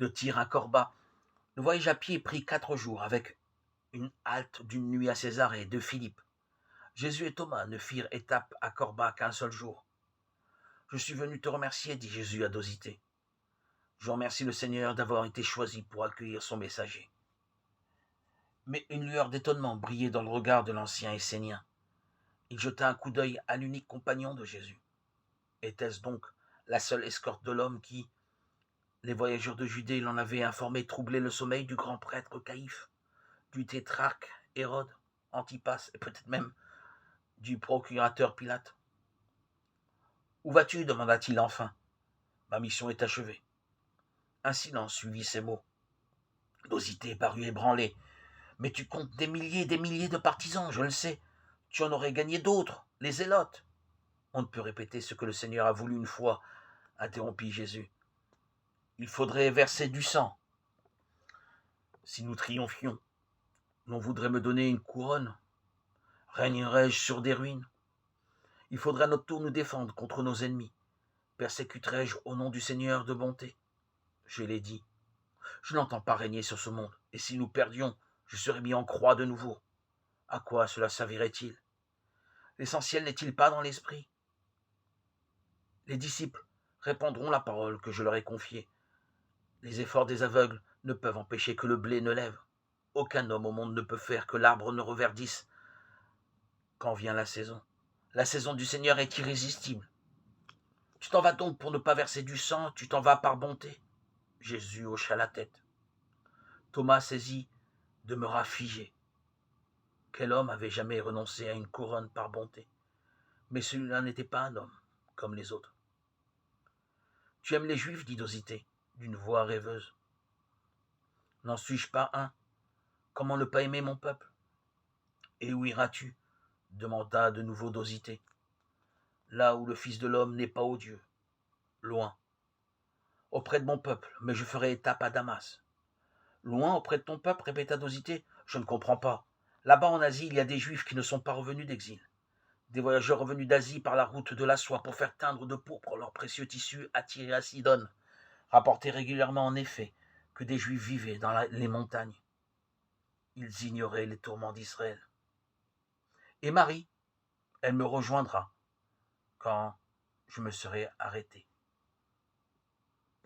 de Tyr à Corba. Le voyage à pied prit 4 jours, avec une halte d'une nuit à Césarée de Philippe. Jésus et Thomas ne firent étape à Corba qu'un seul jour. Je suis venu te remercier, dit Jésus à Dosithée. Je remercie le Seigneur d'avoir été choisi pour accueillir son messager. Mais une lueur d'étonnement brillait dans le regard de l'ancien Essénien. Il jeta un coup d'œil à l'unique compagnon de Jésus. Était-ce donc la seule escorte de l'homme qui, les voyageurs de Judée l'en avaient informé, troublait le sommeil du grand prêtre Caïphe, du tétrarque Hérode, Antipas et peut-être même du procurateur Pilate? Où vas-tu demanda-t-il enfin. Ma mission est achevée. Un silence suivit ces mots. Dosithée parut ébranlée. Mais tu comptes des milliers de partisans, je le sais. Tu en aurais gagné d'autres, les zélotes. On ne peut répéter ce que le Seigneur a voulu une fois, interrompit Jésus. Il faudrait verser du sang. Si nous triomphions, l'on voudrait me donner une couronne. Régnerais-je sur des ruines? Il faudrait à notre tour nous défendre contre nos ennemis. Persécuterais-je au nom du Seigneur de bonté? Je l'ai dit. Je n'entends pas régner sur ce monde, et si nous perdions, je serais mis en croix de nouveau. À quoi cela servirait-il? L'essentiel n'est-il pas dans l'esprit? Les disciples répandront la parole que je leur ai confiée. Les efforts des aveugles ne peuvent empêcher que le blé ne lève. Aucun homme au monde ne peut faire que l'arbre ne reverdisse quand vient la saison. La saison du Seigneur est irrésistible. Tu t'en vas donc pour ne pas verser du sang, tu t'en vas par bonté. Jésus hocha la tête. Thomas, saisi, demeura figé. Quel homme avait jamais renoncé à une couronne par bonté? Mais celui-là n'était pas un homme, comme les autres. Tu aimes les Juifs, dit Dosithée, d'une voix rêveuse. N'en suis-je pas un? Comment ne pas aimer mon peuple? Et où iras-tu? Demanda de nouveau Dosithée. Là où le Fils de l'homme n'est pas odieux, loin. Auprès de mon peuple, mais je ferai étape à Damas. Loin auprès de ton peuple, répéta Dosithée. Je ne comprends pas. Là-bas en Asie, il y a des Juifs qui ne sont pas revenus d'exil. Des voyageurs revenus d'Asie par la route de la soie pour faire teindre de pourpre leurs précieux tissus attirés à Sidone, rapportaient régulièrement en effet que des Juifs vivaient dans les montagnes. Ils ignoraient les tourments d'Israël. Et Marie, elle me rejoindra quand je me serai arrêté.